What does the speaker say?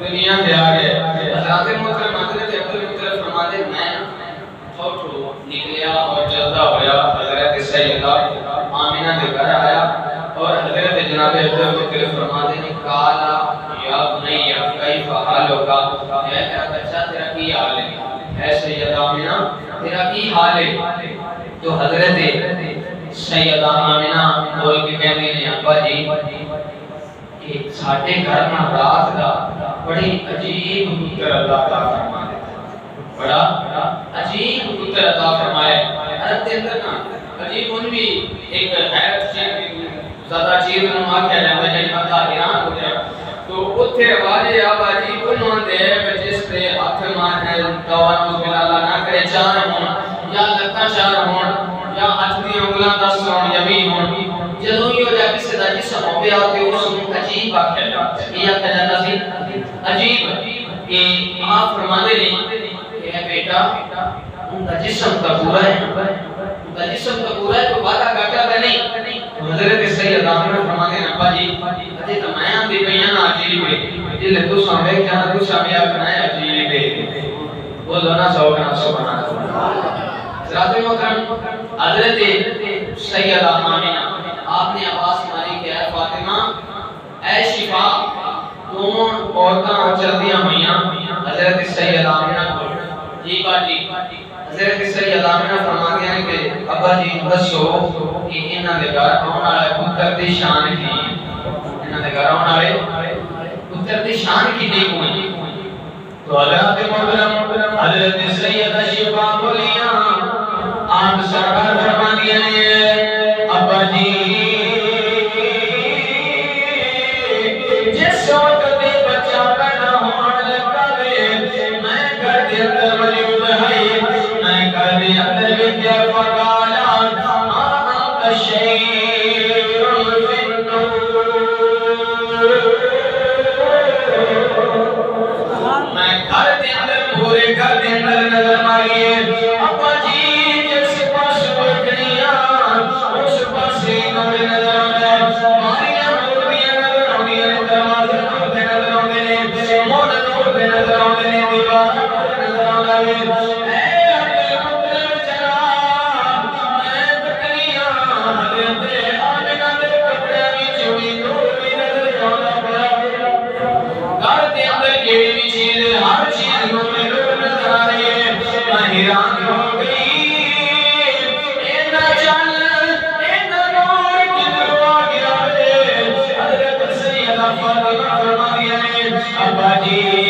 دنیا میں آ گئے حضرات محترم حضرت عبدالمطلب فرماتے میں تھوڑو نکلیا اور چلتا ہویا حضرت سیدہ آمینہ دے گھر آیا اور حضرت جناب عبدالمطلب فرماتے ہیں کالا یا بنیہ کیف حالوگا اے میرا بچہ تیرا کی حال ہے اے سیدہ آمینہ تیرا کی حال ہے تو حضرت سیدہ آمینہ بول کے کہنے ہیں ابا جی کہ ساٹھے گھر میں رات دا بڑی عجیب کبوتر اللہ تعالیٰ فرما دیتا بڑا عجیب کبوتر عطا فرمائے عرب کے اندر نا عجیب ان بھی ایک حیرت چیز زیادہ چیز نما کیا جاتا ہے جنہاں کا حیران ہو جائے تو اتھے رواجے اب عجیب انہوں دے جس پہ ہاتھ مان ہے توانوز بلا اللہ نہ کرے چار ہون یا لگتا چار ہون یا ہاتھ دی انگلان دس ہون یا بھی ہون جدوں ہی ہو جائے کسی دا جسم ہو گیا کہ اس میں عجیب آکھا جاتا ہے یہ آکھا جاتا سی عجیب کہ آپ فرمانے نہیں کہ اے بیٹا ان کا جسم کا پورا ہے ان کا جسم کا پورا ہے تو باتہ کاٹا تھا نہیں حضرت سید آمینہ فرماتے ہیں ابا جی ادھے تمہیں دی بیان عجیب ہے جلے تو سامنے کیا تو سامنے آکھنا ہے عجیب ہے وہ دونا سوکنا سبحان اللہ حضرات محترم حضرت سید آمینہ آپ نے آواز ماری کہ اے فاطمہ اے شفا دونوں عورتاں چلدیاں ہوئیاں حضرت سید آمینہ کو جی باجی حضرت سید آمینہ فرماتی ہیں کہ ابا جی دسو کہ انہاں دے گھر آن والے پتر دی شان کی انہاں دے گھر آن والے پتر دی شان کی نہیں ہوئی تو حضرت محترم حضرت سید شفا بولیاں آپ سرکار فرماتی ہیں ابا جی جس وقت دے بچہ پیدا ہونے لگا وے میں گھر دے اندر موجود ہے میں گھر دے اندر وچ فقالا آنت شیر فی النور میں گھر دے اندر پورے گھر دے اندر نظر ماری ابا جی جس پاس بیٹھنیاں اس پاس نور نظر آندا ماریاں نور دی نظر آندیاں دروازے نور دے نظر آندے نے موڑ نور دے نظر آندے نے دیوار نظر آندا ہے اے عبدالمطلب جناب میں تکنیاں حضرت آمینہ دے کپڑے وچ وی نور دی نظر آندا پیا گھر دے اندر کیڑی بھی چیز ہر چیز نور نظر آ رہی ہے میں حیران ہو گئی ابا جی